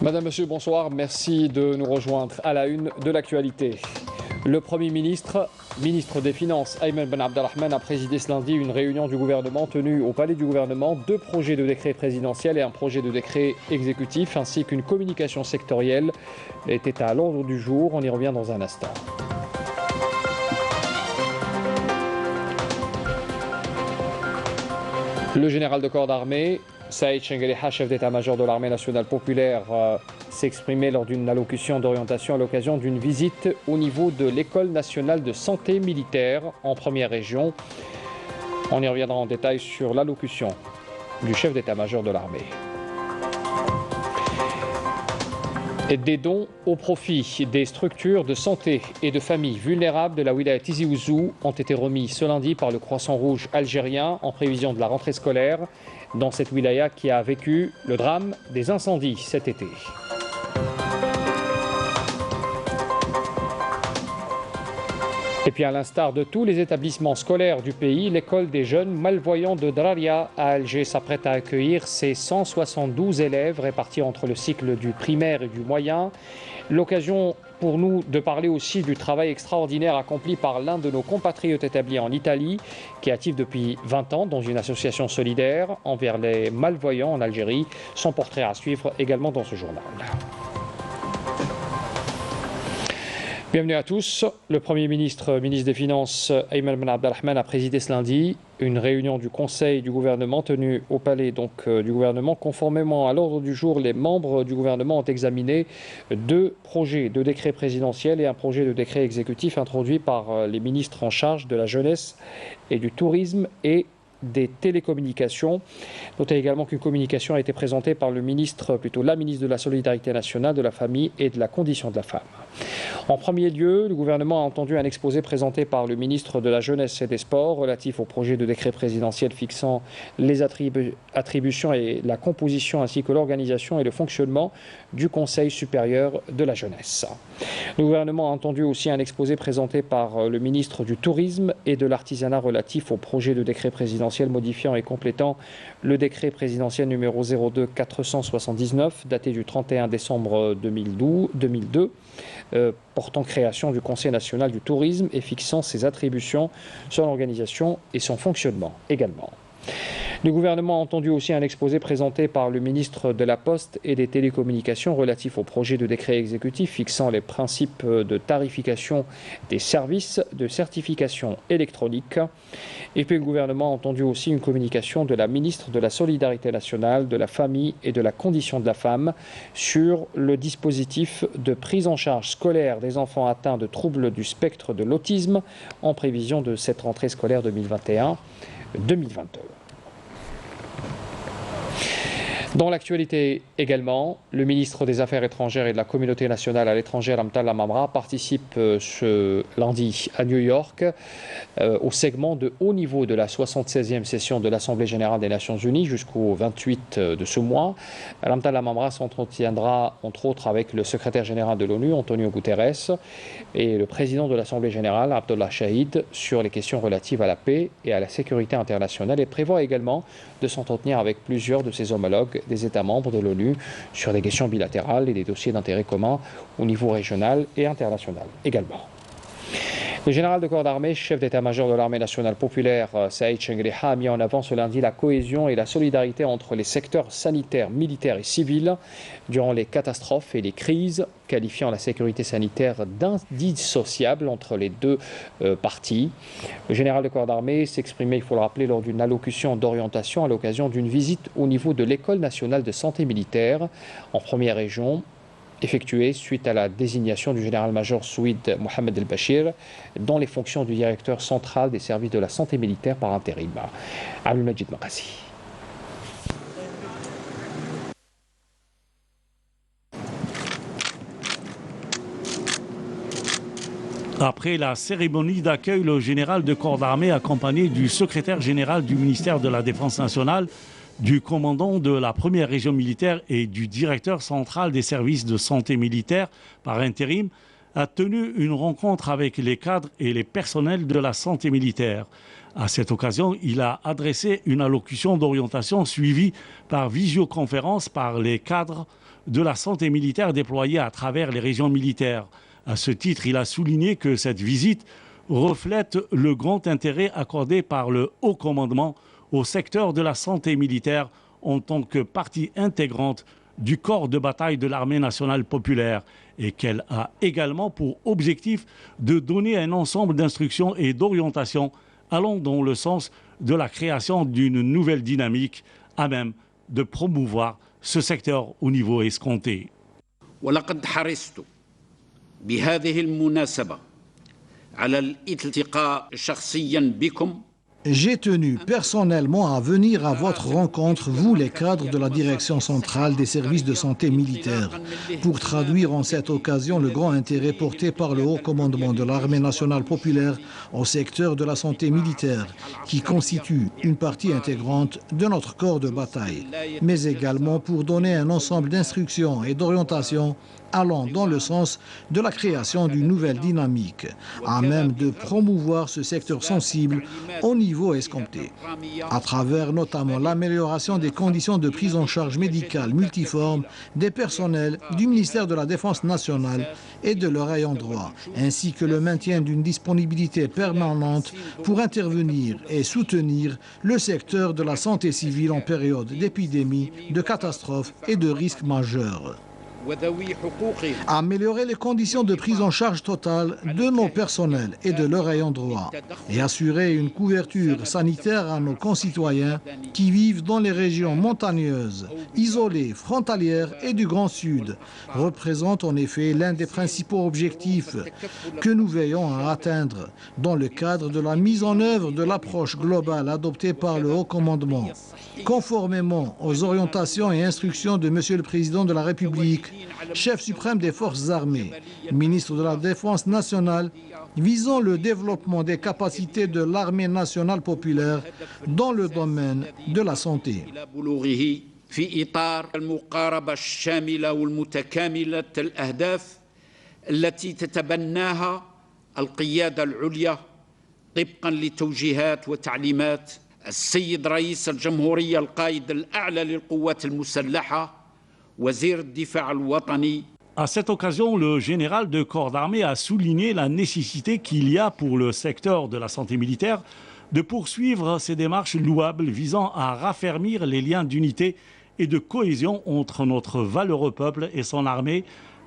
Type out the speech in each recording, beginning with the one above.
Madame, Monsieur, bonsoir. Merci de nous rejoindre à la une de l'actualité. Le Premier ministre, ministre des Finances, Ayman Ben Abdelrahman, a présidé ce lundi une réunion du gouvernement tenue au Palais du gouvernement. 2 projets de décret présidentiel et un projet de décret exécutif, ainsi qu'une communication sectorielle étaient à l'ordre du jour. On y revient dans un instant. Le général de corps d'armée, Saïd Chengueleha, chef d'état-major de l'armée nationale populaire, s'est exprimé lors d'une allocution d'orientation à l'occasion d'une visite au niveau de l'école nationale de santé militaire en première région. On y reviendra en détail sur l'allocution du chef d'état-major de l'armée. Des dons au profit des structures de santé et de familles vulnérables de la wilaya Tizi Ouzou ont été remis ce lundi par le Croissant Rouge algérien en prévision de la rentrée scolaire dans cette wilaya qui a vécu le drame des incendies cet été. Et puis à l'instar de tous les établissements scolaires du pays, l'école des jeunes malvoyants de Draria à Alger s'apprête à accueillir ses 172 élèves répartis entre le cycle du primaire et du moyen. L'occasion pour nous de parler aussi du travail extraordinaire accompli par l'un de nos compatriotes établis en Italie, qui est actif depuis 20 ans dans une association solidaire envers les malvoyants en Algérie. Son portrait à suivre également dans ce journal. Bienvenue à tous. Le Premier ministre, ministre des Finances, Ayman Ben Abdelrahman, a présidé ce lundi une réunion du Conseil du gouvernement tenue au palais du gouvernement. Conformément à l'ordre du jour, les membres du gouvernement ont examiné 2 projets de décret présidentiel et un projet de décret exécutif introduits par les ministres en charge de la jeunesse et du tourisme et des télécommunications. Notez également qu'une communication a été présentée par la ministre de la Solidarité nationale, de la famille et de la condition de la femme. En premier lieu, le gouvernement a entendu un exposé présenté par le ministre de la Jeunesse et des Sports relatif au projet de décret présidentiel fixant les attributions et la composition ainsi que l'organisation et le fonctionnement du Conseil supérieur de la jeunesse. Le gouvernement a entendu aussi un exposé présenté par le ministre du Tourisme et de l'Artisanat relatif au projet de décret présidentiel modifiant et complétant le décret présidentiel numéro 02-479 daté du 31 décembre 2002 portant création du Conseil national du tourisme et fixant ses attributions, son organisation et son fonctionnement également. Le gouvernement a entendu aussi un exposé présenté par le ministre de la Poste et des Télécommunications relatif au projet de décret exécutif fixant les principes de tarification des services de certification électronique. Et puis le gouvernement a entendu aussi une communication de la ministre de la Solidarité nationale, de la famille et de la condition de la femme sur le dispositif de prise en charge scolaire des enfants atteints de troubles du spectre de l'autisme en prévision de cette rentrée scolaire 2021-2022. Dans l'actualité également, le ministre des Affaires étrangères et de la communauté nationale à l'étranger, Ramtal Lamamra, participe ce lundi à New York au segment de haut niveau de la 76e session de l'Assemblée générale des Nations unies jusqu'au 28 de ce mois. Ramtal Lamamra s'entretiendra entre autres avec le secrétaire général de l'ONU, Antonio Guterres, et le président de l'Assemblée générale, Abdullah Shahid, sur les questions relatives à la paix et à la sécurité internationale et prévoit également de s'entretenir avec plusieurs de ses homologues des États membres de l'ONU sur des questions bilatérales et des dossiers d'intérêt commun au niveau régional et international également. Le général de corps d'armée, chef d'état-major de l'armée nationale populaire, Saïd Chengueleha, a mis en avant ce lundi la cohésion et la solidarité entre les secteurs sanitaires, militaires et civils durant les catastrophes et les crises, qualifiant la sécurité sanitaire d'indissociable entre les 2 parties. Le général de corps d'armée s'exprimait, il faut le rappeler, lors d'une allocution d'orientation à l'occasion d'une visite au niveau de l'École nationale de santé militaire en première région, effectuée suite à la désignation du général-major Souid Mohamed El-Bachir dans les fonctions du directeur central des services de la santé militaire par intérim. Abdul Majid Makassi. Après la cérémonie d'accueil, le général de corps d'armée, accompagné du secrétaire général du ministère de la Défense nationale, du commandant de la première région militaire et du directeur central des services de santé militaire par intérim, a tenu une rencontre avec les cadres et les personnels de la santé militaire. À cette occasion, il a adressé une allocution d'orientation suivie par visioconférence par les cadres de la santé militaire déployés à travers les régions militaires. À ce titre, il a souligné que cette visite reflète le grand intérêt accordé par le haut commandement au secteur de la santé militaire en tant que partie intégrante du corps de bataille de l'armée nationale populaire et qu'elle a également pour objectif de donner un ensemble d'instructions et d'orientations allant dans le sens de la création d'une nouvelle dynamique à même de promouvoir ce secteur au niveau escompté. ولقد حرصت بهذه المناسبة على الالتقاء شخصيا بكم. J'ai tenu personnellement à venir à votre rencontre, vous les cadres de la direction centrale des services de santé militaire, pour traduire en cette occasion le grand intérêt porté par le haut commandement de l'armée nationale populaire au secteur de la santé militaire, qui constitue une partie intégrante de notre corps de bataille, mais également pour donner un ensemble d'instructions et d'orientations allant dans le sens de la création d'une nouvelle dynamique, à même de promouvoir ce secteur sensible au niveau escompté, à travers notamment l'amélioration des conditions de prise en charge médicale multiforme des personnels du ministère de la Défense nationale et de leurs ayants droit, ainsi que le maintien d'une disponibilité permanente pour intervenir et soutenir le secteur de la santé civile en période d'épidémie, de catastrophes et de risques majeurs. Améliorer les conditions de prise en charge totale de nos personnels et de leurs ayants droit et assurer une couverture sanitaire à nos concitoyens qui vivent dans les régions montagneuses, isolées, frontalières et du Grand Sud représente en effet l'un des principaux objectifs que nous veillons à atteindre dans le cadre de la mise en œuvre de l'approche globale adoptée par le haut commandement, conformément aux orientations et instructions de Monsieur le Président de la République, chef suprême des forces armées, ministre de la Défense nationale, visant le développement des capacités de l'armée nationale populaire dans le domaine de la santé. في إطار المقاربة الشاملة والمتكاملة الأهداف التي تتبناها القيادة العليا طبقا لتوجيهات وتعليمات السيد رئيس الجمهورية القائد الأعلى للقوات المسلحة وزير الدفاع الوطني. À cette occasion, le général de corps d'armée a souligné la nécessité qu'il y a pour le secteur de la santé militaire de poursuivre ces démarches louables visant à raffermir les liens d'unité et de cohésion entre notre valeureux peuple et son armée,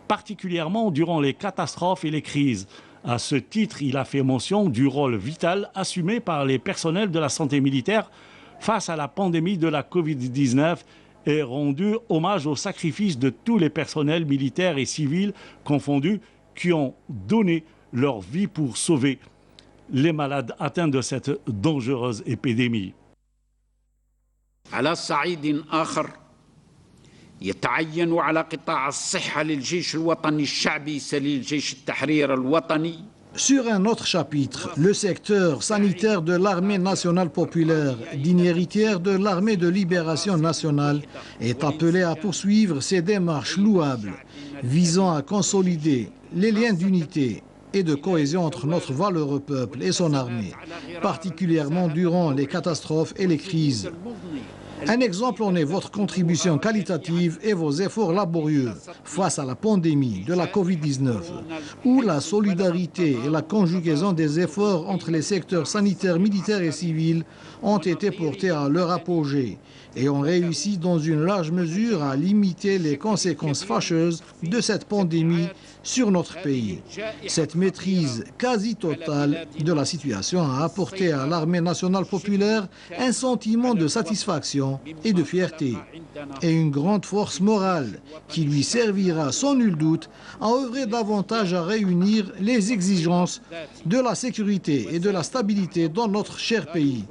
particulièrement durant les catastrophes et les crises. À ce titre, il a fait mention du rôle vital assumé par les personnels de la santé militaire face à la pandémie de la Covid-19 et rendu hommage au sacrifice de tous les personnels militaires et civils confondus qui ont donné leur vie pour sauver les malades atteints de cette dangereuse épidémie. على صعيد آخر يتعين على قطاع الصحة للجيش الوطني الشعبي سليل جيش التحرير الوطني. Sur un autre chapitre, le secteur sanitaire de l'armée nationale populaire, digne héritière de l'armée de libération nationale, est appelé à poursuivre ses démarches louables visant à consolider les liens d'unité et de cohésion entre notre valeureux peuple et son armée, particulièrement durant les catastrophes et les crises. Un exemple en est votre contribution qualitative et vos efforts laborieux face à la pandémie de la Covid-19, où la solidarité et la conjugaison des efforts entre les secteurs sanitaires, militaires et civils ont été portés à leur apogée et ont réussi dans une large mesure à limiter les conséquences fâcheuses de cette pandémie sur notre pays. Cette maîtrise quasi totale de la situation a apporté à l'armée nationale populaire un sentiment de satisfaction et de fierté et une grande force morale qui lui servira sans nul doute à œuvrer davantage à réunir les exigences de la sécurité et de la stabilité dans notre cher pays.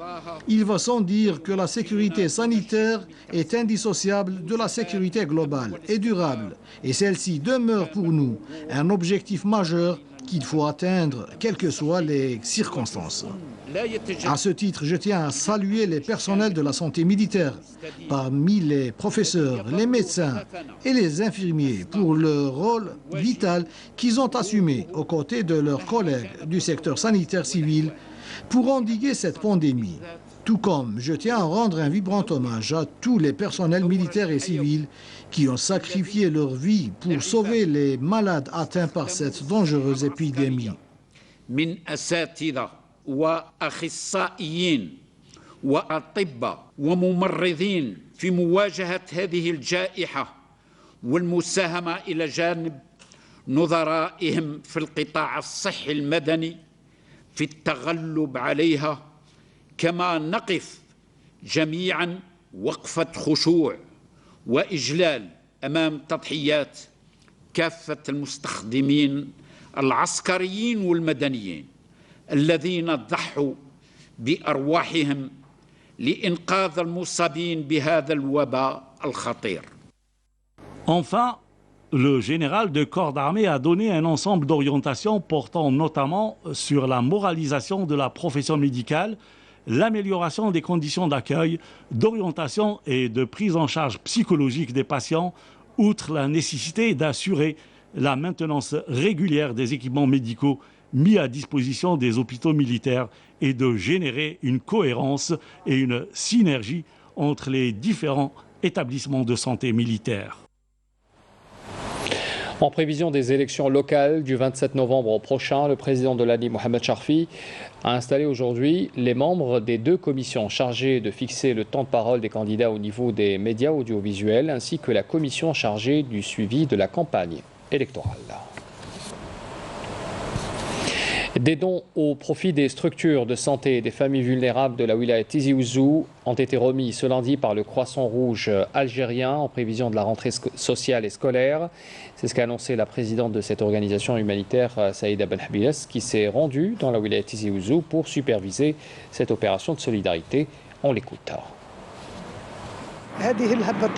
Il va sans dire que la sécurité sanitaire est indissociable de la sécurité globale et durable et celle-ci demeure pour nous un objectif majeur qu'il faut atteindre, quelles que soient les circonstances. À ce titre, je tiens à saluer les personnels de la santé militaire, parmi les professeurs, les médecins et les infirmiers, pour le rôle vital qu'ils ont assumé aux côtés de leurs collègues du secteur sanitaire civil pour endiguer cette pandémie. Tout comme je tiens à rendre un vibrant hommage à tous les personnels militaires et civils qui ont sacrifié leur vie pour sauver les malades atteints par cette dangereuse épidémie. من أساتذة وأخصائيين وأطباء وممرضين في مواجهة هذه الجائحة والمساهمة إلى جانب نظرائهم في القطاع الصحي المدني في التغلب عليها كما نقف جميعا وقفة خشوع وإجلال أمام تضحيات كافة المستخدمين العسكريين والمدنيين الذين ضحوا بأرواحهم لإنقاذ المصابين بهذا الوباء الخطير. Enfin, le général de corps d'armée a donné un ensemble d'orientations portant notamment sur la moralisation de la profession médicale, l'amélioration des conditions d'accueil, d'orientation et de prise en charge psychologique des patients, outre la nécessité d'assurer la maintenance régulière des équipements médicaux mis à disposition des hôpitaux militaires et de générer une cohérence et une synergie entre les différents établissements de santé militaires. En prévision des élections locales du 27 novembre prochain, le président de l'ANI, Mohamed Charfi, a installé aujourd'hui les membres des 2 commissions chargées de fixer le temps de parole des candidats au niveau des médias audiovisuels, ainsi que la commission chargée du suivi de la campagne électorale. Des dons au profit des structures de santé et des familles vulnérables de la wilaya Tizi Ouzou ont été remis ce lundi par le Croissant Rouge algérien en prévision de la rentrée sociale et scolaire. C'est ce qu'a annoncé la présidente de cette organisation humanitaire, Saïda Benhabilas, qui s'est rendue dans la wilaya Tizi Ouzou pour superviser cette opération de solidarité. On l'écoute.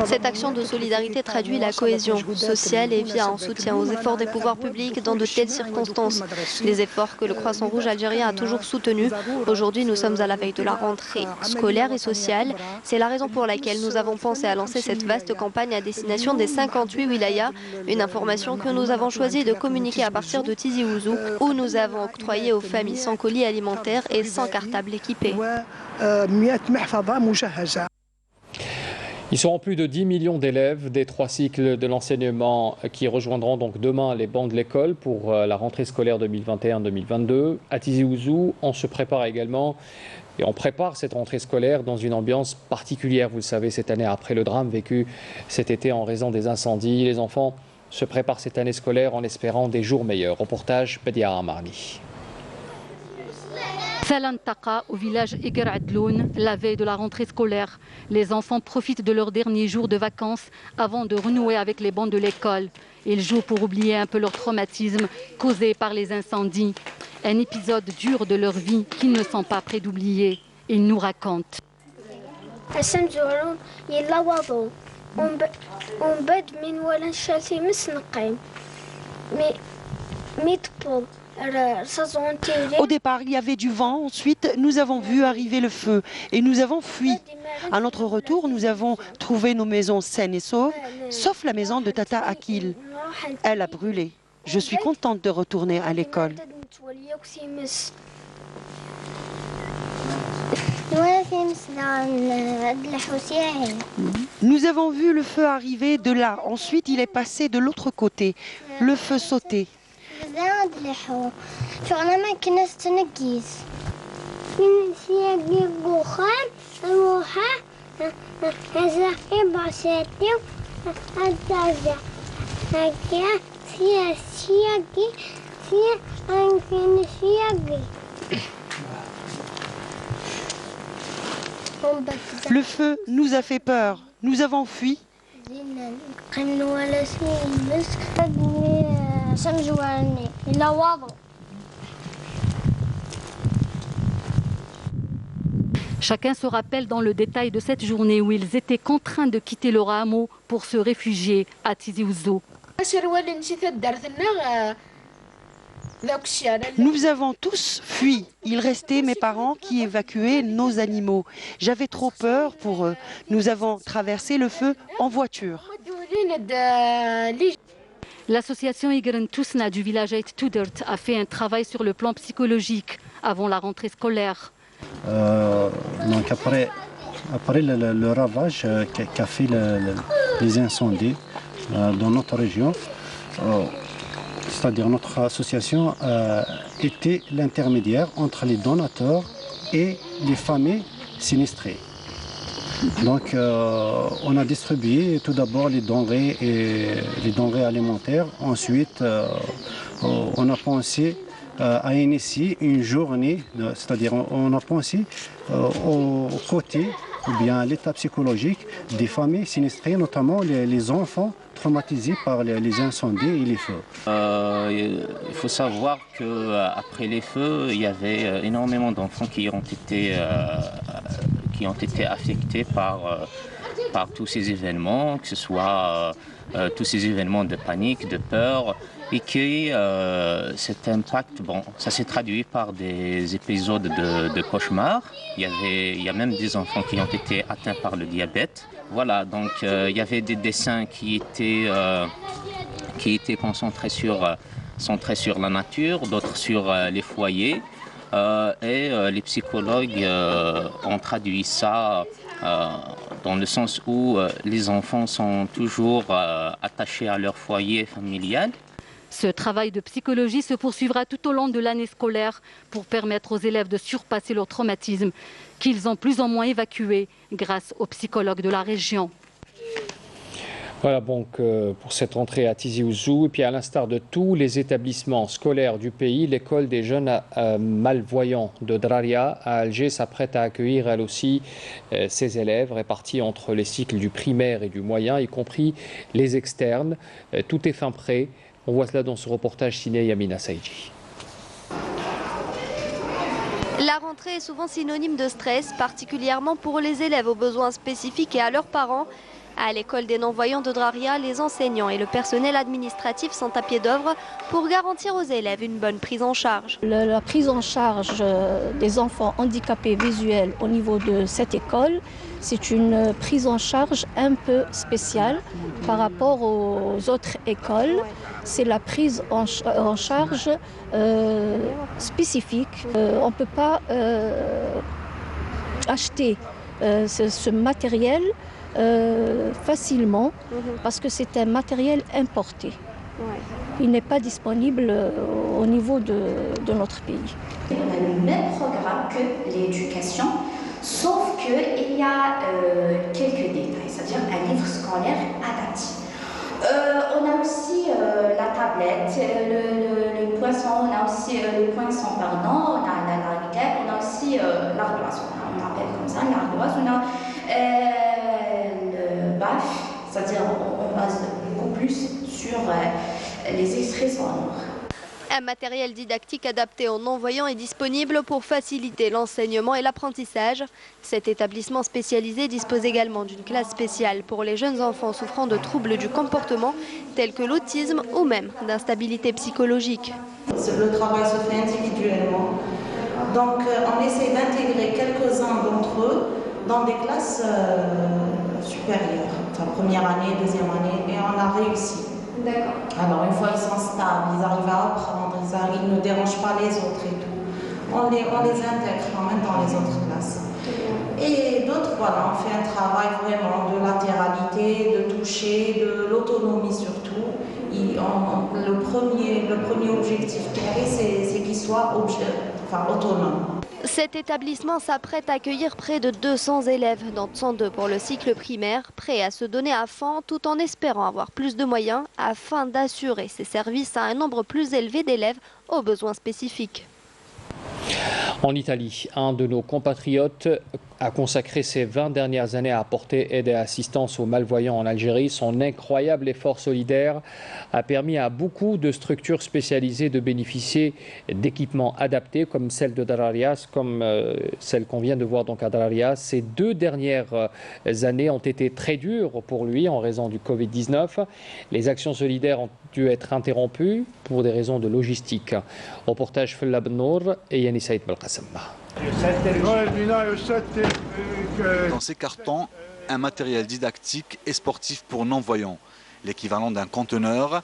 Cette action de solidarité traduit la cohésion sociale et vient en soutien aux efforts des pouvoirs publics dans de telles circonstances. Des efforts que le Croissant Rouge algérien a toujours soutenus. Aujourd'hui, nous sommes à la veille de la rentrée scolaire et sociale. C'est la raison pour laquelle nous avons pensé à lancer cette vaste campagne à destination des 58 wilayas. Une information que nous avons choisi de communiquer à partir de Tizi Ouzou, où nous avons octroyé aux familles sans colis alimentaires et sans cartable équipé. Ils seront plus de 10 millions d'élèves des 3 cycles de l'enseignement qui rejoindront donc demain les bancs de l'école pour la rentrée scolaire 2021-2022. À Tizi Ouzou, on se prépare également et on prépare cette rentrée scolaire dans une ambiance particulière. Vous le savez, cette année, après le drame vécu cet été en raison des incendies, les enfants se préparent cette année scolaire en espérant des jours meilleurs. Reportage Bedia Amarni. Salantaka, au village Eger Adloun, la veille de la rentrée scolaire. Les enfants profitent de leur dernier jour de vacances avant de renouer avec les bancs de l'école. Ils jouent pour oublier un peu leur traumatisme causé par les incendies. Un épisode dur de leur vie qu'ils ne sont pas prêts d'oublier. Ils nous racontent. Au départ, il y avait du vent. Ensuite, nous avons vu arriver le feu et nous avons fui. À notre retour, nous avons trouvé nos maisons saines et sauves, sauf la maison de Tata Akil. Elle a brûlé. Je suis contente de retourner à l'école. Nous avons vu le feu arriver de là. Ensuite, il est passé de l'autre côté. Le feu sautait. Le feu nous a fait peur. Nous avons fui. Chacun se rappelle dans le détail de cette journée où ils étaient contraints de quitter leur hameau pour se réfugier à Tizi Ouzou. Nous avons tous fui. Il restait mes parents qui évacuaient nos animaux. J'avais trop peur pour eux. Nous avons traversé le feu en voiture. L'association Igren Tousna du village Ait Tudert a fait un travail sur le plan psychologique avant la rentrée scolaire. Donc après le ravage qu'a fait les incendies dans notre région, c'est-à-dire notre association était l'intermédiaire entre les donateurs et les familles sinistrées. Donc on a distribué tout d'abord les denrées alimentaires. Ensuite on a pensé à initier une journée, c'est-à-dire on a pensé aux côtés ou bien à l'état psychologique des familles sinistrées, notamment les enfants traumatisés par les incendies et les feux. Il faut savoir qu'après les feux, il y avait énormément d'enfants qui ont été affectés par tous ces événements, que ce soit tous ces événements de panique, de peur, et que cet impact, ça s'est traduit par des épisodes de cauchemars. Il y a même des enfants qui ont été atteints par le diabète. Voilà, donc il y avait des dessins qui étaient concentrés centrés sur la nature, d'autres sur les foyers. Et les psychologues ont traduit ça dans le sens où les enfants sont toujours attachés à leur foyer familial. Ce travail de psychologie se poursuivra tout au long de l'année scolaire pour permettre aux élèves de surpasser leur traumatisme qu'ils ont plus ou moins évacué grâce aux psychologues de la région. Voilà donc pour cette rentrée à Tizi Ouzou. Et puis à l'instar de tous les établissements scolaires du pays, l'école des jeunes malvoyants de Draria à Alger s'apprête à accueillir elle aussi ses élèves répartis entre les cycles du primaire et du moyen, y compris les externes. Tout est fin prêt. On voit cela dans ce reportage signé Yamina Saïdji. La rentrée est souvent synonyme de stress, particulièrement pour les élèves aux besoins spécifiques et à leurs parents. À l'école des non-voyants de Draria, les enseignants et le personnel administratif sont à pied d'œuvre pour garantir aux élèves une bonne prise en charge. La prise en charge des enfants handicapés visuels au niveau de cette école, c'est une prise en charge un peu spéciale par rapport aux autres écoles. C'est la prise en charge spécifique. On ne peut pas acheter ce matériel facilement parce que c'est un matériel importé. Il n'est pas disponible au niveau de notre pays. On a le même programme que l'éducation, sauf qu'il y a quelques détails, c'est-à-dire un livre scolaire adapté. On a aussi la tablette, le poinçon, on a aussi le poinçon, pardon, on a la guitare, on a aussi l'ardoise, on appelle comme ça l'ardoise, on a le BAF, c'est-à-dire on base beaucoup plus sur les extraits sonores. Un matériel didactique adapté aux non-voyants est disponible pour faciliter l'enseignement et l'apprentissage. Cet établissement spécialisé dispose également d'une classe spéciale pour les jeunes enfants souffrant de troubles du comportement tels que l'autisme ou même d'instabilité psychologique. Le travail se fait individuellement, donc on essaie d'intégrer quelques-uns d'entre eux dans des classes supérieures, enfin, première année, deuxième année, et on a réussi. D'accord. Alors une fois ils sont stables, ils arrivent à apprendre, ils ne dérangent pas les autres et tout. On les intègre quand même dans les autres classes. Et d'autres, voilà, on fait un travail vraiment de latéralité, de toucher, de l'autonomie surtout. Le premier objectif c'est qu'ils soient autonomes. Cet établissement s'apprête à accueillir près de 200 élèves, dont 102 pour le cycle primaire, prêts à se donner à fond tout en espérant avoir plus de moyens afin d'assurer ces services à un nombre plus élevé d'élèves aux besoins spécifiques. En Italie, un de nos compatriotes a consacré ses 20 dernières années à apporter aide et assistance aux malvoyants en Algérie. Son incroyable effort solidaire a permis à beaucoup de structures spécialisées de bénéficier d'équipements adaptés comme celle de Draria, comme celle qu'on vient de voir donc à Draria. Ces 2 dernières années ont été très dures pour lui en raison du Covid-19. Les actions solidaires ont dû être interrompues pour des raisons de logistique. Reportage Fellab Nour et Yannis Saïd Belkacem. Dans ces cartons, un matériel didactique et sportif pour non-voyants, l'équivalent d'un conteneur,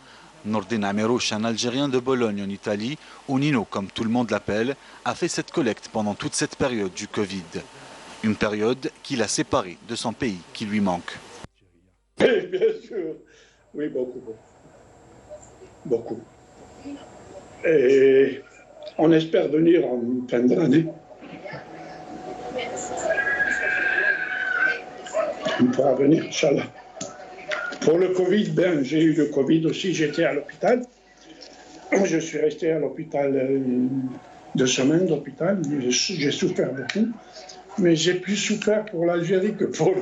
Nordin Amerouche, un Algérien de Bologne en Italie, ou Nino comme tout le monde l'appelle, a fait cette collecte pendant toute cette période du Covid. Une période qui l'a séparé de son pays qui lui manque. Oui, bien sûr. Oui, beaucoup. Beaucoup. Et on espère venir en fin de l'année. On pourra venir, Inch'Allah. Pour le Covid, ben, j'ai eu le Covid aussi, j'étais à l'hôpital. Je suis resté à l'hôpital 2 semaines d'hôpital. J'ai souffert beaucoup, mais j'ai plus souffert pour l'Algérie que pour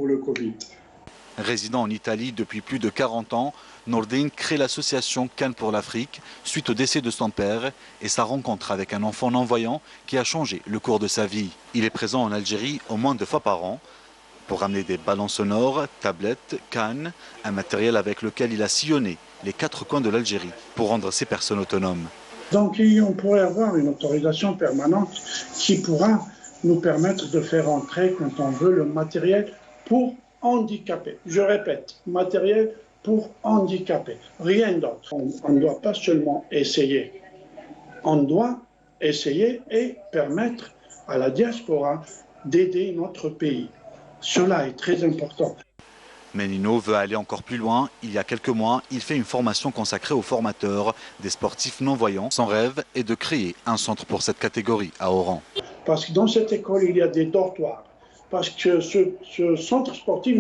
le Covid. Résident en Italie depuis plus de 40 ans, Nordin crée l'association Cannes pour l'Afrique suite au décès de son père et sa rencontre avec un enfant non-voyant qui a changé le cours de sa vie. Il est présent en Algérie au moins 2 fois par an pour amener des ballons sonores, tablettes, cannes, un matériel avec lequel il a sillonné les 4 coins de l'Algérie pour rendre ces personnes autonomes. Donc on pourrait avoir une autorisation permanente qui pourra nous permettre de faire entrer quand on veut le matériel pour handicapés. Je répète, matériel pour handicapés, rien d'autre. On ne doit pas seulement essayer, on doit essayer et permettre à la diaspora d'aider notre pays. Cela est très important. Mais Nino veut aller encore plus loin. Il y a quelques mois, il fait une formation consacrée aux formateurs des sportifs non-voyants. Son rêve est de créer un centre pour cette catégorie à Oran. Parce que dans cette école, il y a des dortoirs. Parce que ce centre sportif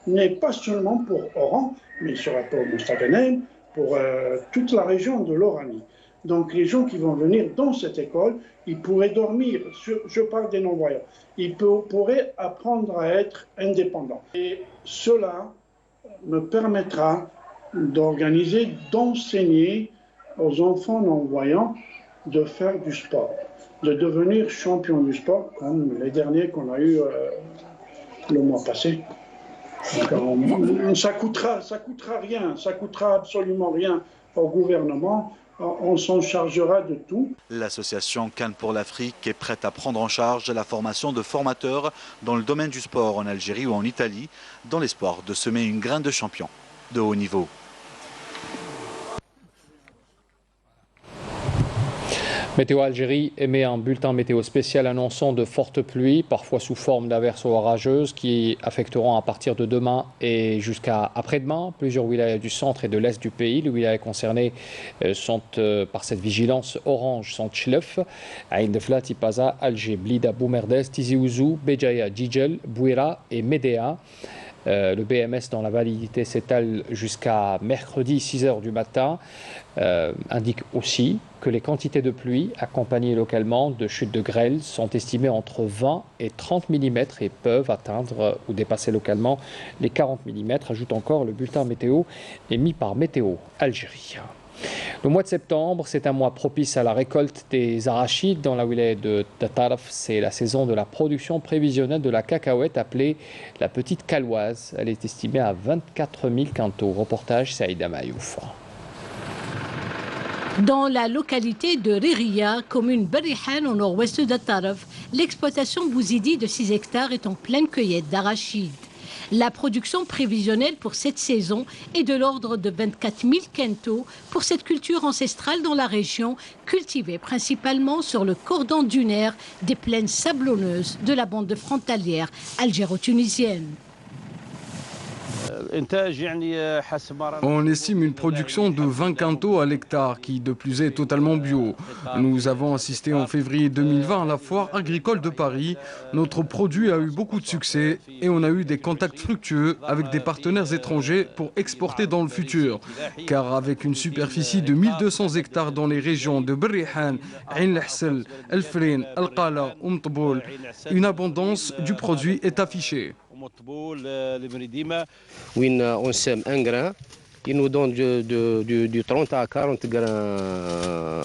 n'est pas seulement pour Oran, mais il sera pour Mostaganem, pour toute la région de l'Oranie. Donc les gens qui vont venir dans cette école, ils pourraient dormir, je parle des non-voyants, ils pourraient apprendre à être indépendants. Et cela me permettra d'organiser, d'enseigner aux enfants non-voyants de faire du sport, de devenir champion du sport, comme les derniers qu'on a eu le mois passé. Donc, ça coûtera rien, ça coûtera absolument rien au gouvernement. On s'en chargera de tout. L'association Cannes pour l'Afrique est prête à prendre en charge la formation de formateurs dans le domaine du sport en Algérie ou en Italie, dans l'espoir de semer une graine de champion de haut niveau. Météo Algérie émet un bulletin météo spécial annonçant de fortes pluies, parfois sous forme d'averses orageuses, qui affecteront à partir de demain et jusqu'à après-demain plusieurs wilayas du centre et de l'est du pays. Les wilayas concernées sont par cette vigilance orange sont Chlef, Aïn Defla, Tipaza, Alger, Blida, Boumerdes, Tizi Ouzou, Béjaïa, Djidjel, Bouira et Médéa. Le BMS dans la validité s'étale jusqu'à mercredi 6h du matin. Indique aussi que les quantités de pluie accompagnées localement de chutes de grêle sont estimées entre 20 et 30 mm et peuvent atteindre ou dépasser localement les 40 mm, ajoute encore le bulletin météo émis par Météo Algérie. Le mois de septembre, c'est un mois propice à la récolte des arachides dans la wilaya de Taraf. C'est la saison de la production prévisionnelle de la cacahuète appelée la petite caloise. Elle est estimée à 24 000 quintaux. Reportage Saïda Mayouf. Dans la localité de Riria, commune Berihan au nord-ouest de Taraf, l'exploitation Bouzidi de 6 hectares est en pleine cueillette d'arachides. La production prévisionnelle pour cette saison est de l'ordre de 24 000 quintaux pour cette culture ancestrale dans la région, cultivée principalement sur le cordon dunaire des plaines sablonneuses de la bande frontalière algéro-tunisienne. On estime une production de 20 quintaux à l'hectare qui de plus est totalement bio. Nous avons assisté en février 2020 à la foire agricole de Paris. Notre produit a eu beaucoup de succès et on a eu des contacts fructueux avec des partenaires étrangers pour exporter dans le futur. Car avec une superficie de 1200 hectares dans les régions de Berihan, Ain Lahsel, El Frin, El Qala, Mtboul, une abondance du produit est affichée. Où on sème un grain, il nous donne du 30 à 40 grains.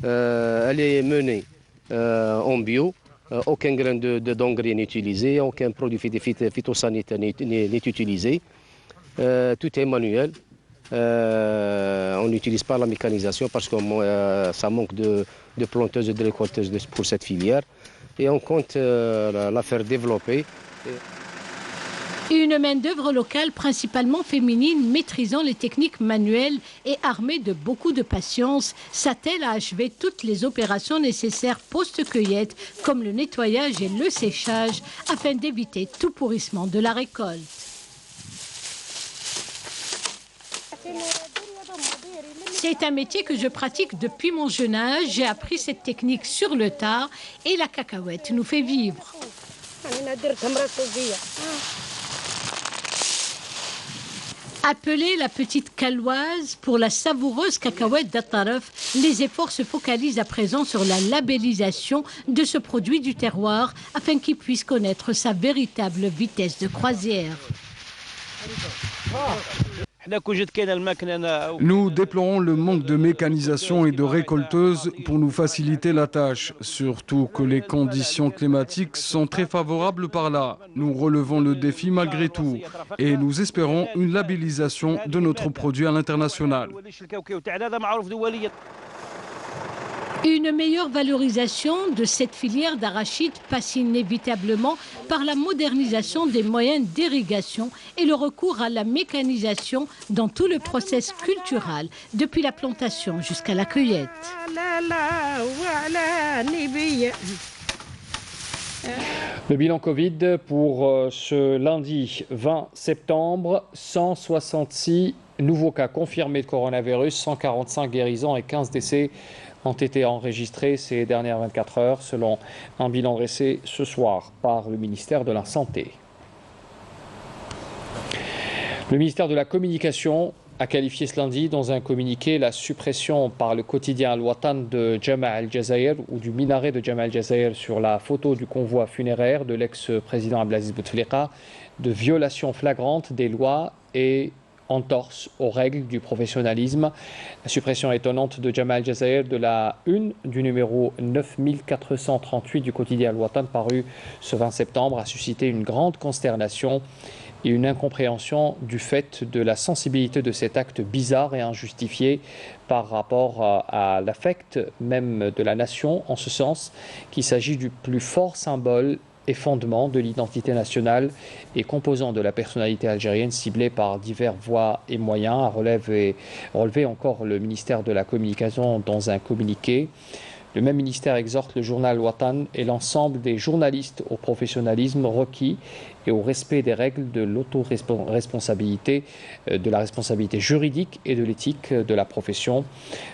Elle est menée en bio, aucun grain d'engrais n'est utilisé, aucun produit phytosanitaire n'est utilisé. Tout est manuel. On n'utilise pas la mécanisation parce que ça manque de planteuses et de récolteuses pour cette filière. Et on compte la faire développer. Une main-d'œuvre locale principalement féminine maîtrisant les techniques manuelles et armée de beaucoup de patience s'attelle à achever toutes les opérations nécessaires post-cueillette comme le nettoyage et le séchage afin d'éviter tout pourrissement de la récolte. C'est un métier que je pratique depuis mon jeune âge. J'ai appris cette technique sur le tard et la cacahuète nous fait vivre. Appelée la petite caloise pour la savoureuse cacahuète d'Ataraf, les efforts se focalisent à présent sur la labellisation de ce produit du terroir afin qu'il puisse connaître sa véritable vitesse de croisière. Nous déplorons le manque de mécanisation et de récolteuses pour nous faciliter la tâche, surtout que les conditions climatiques sont très favorables par là. Nous relevons le défi malgré tout et nous espérons une labellisation de notre produit à l'international. Une meilleure valorisation de cette filière d'arachide passe inévitablement par la modernisation des moyens d'irrigation et le recours à la mécanisation dans tout le processus culturel, depuis la plantation jusqu'à la cueillette. Le bilan Covid pour ce lundi 20 septembre, 166 nouveaux cas confirmés de coronavirus, 145 guérisons et 15 décès ont été enregistrés ces dernières 24 heures, selon un bilan dressé ce soir par le ministère de la Santé. Le ministère de la Communication a qualifié ce lundi dans un communiqué la suppression par le quotidien Al-Watan de Jamaa al-Jazair ou du minaret de Jamaa al-Jazair sur la photo du convoi funéraire de l'ex-président Abdelaziz Bouteflika de violation flagrante des lois et entorse aux règles du professionnalisme. La suppression étonnante de Jamaa al-Jazair de la une du numéro 9438 du quotidien Al-Watan paru ce 20 septembre a suscité une grande consternation et une incompréhension du fait de la sensibilité de cet acte bizarre et injustifié par rapport à l'affect même de la nation, en ce sens qu'il s'agit du plus fort symbole et fondement de l'identité nationale et composant de la personnalité algérienne ciblée par divers voies et moyens, a relevé encore le ministère de la Communication dans un communiqué. Le même ministère exhorte le journal Watan et l'ensemble des journalistes au professionnalisme requis et au respect des règles de l'autoresponsabilité, de la responsabilité juridique et de l'éthique de la profession.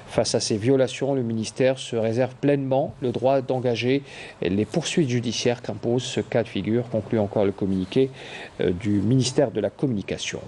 Face à ces violations, le ministère se réserve pleinement le droit d'engager les poursuites judiciaires qu'impose ce cas de figure, conclut encore le communiqué du ministère de la Communication.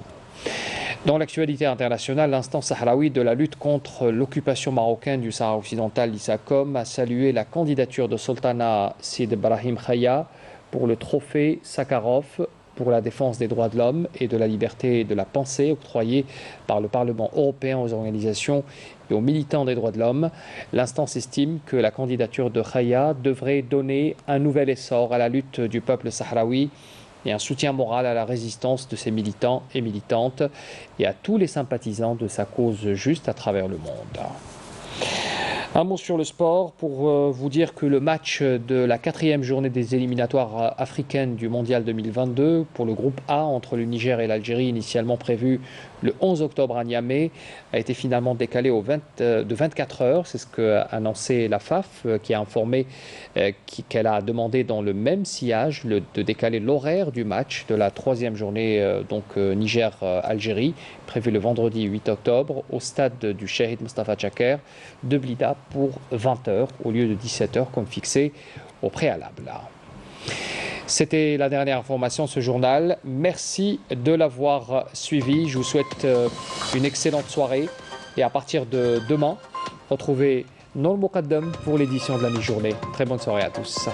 Dans l'actualité internationale, l'instance sahraoui de la lutte contre l'occupation marocaine du Sahara occidental, l'ISACOM, a salué la candidature de Sultana Sid Brahim Khaya pour le trophée Sakharov pour la défense des droits de l'homme et de la liberté de la pensée octroyé par le Parlement européen aux organisations et aux militants des droits de l'homme. L'instance estime que la candidature de Khaya devrait donner un nouvel essor à la lutte du peuple sahraoui et un soutien moral à la résistance de ses militants et militantes et à tous les sympathisants de sa cause juste à travers le monde. Un mot sur le sport pour vous dire que le match de la 4e journée des éliminatoires africaines du Mondial 2022 pour le groupe A entre le Niger et l'Algérie, initialement prévu le 11 octobre à Niamey, a été finalement décalé de 24 heures. C'est ce qu'a annoncé la FAF, qui a informé qu'elle a demandé dans le même sillage de décaler l'horaire du match de la 3e journée Niger-Algérie, prévu le vendredi 8 octobre au stade du Shahid Mustafa Chaker de Blida pour 20h au lieu de 17h comme fixé au préalable. C'était la dernière information de ce journal. Merci de l'avoir suivi. Je vous souhaite une excellente soirée et à partir de demain, retrouvez Nour Moqaddam pour l'édition de la mi-journée. Très bonne soirée à tous.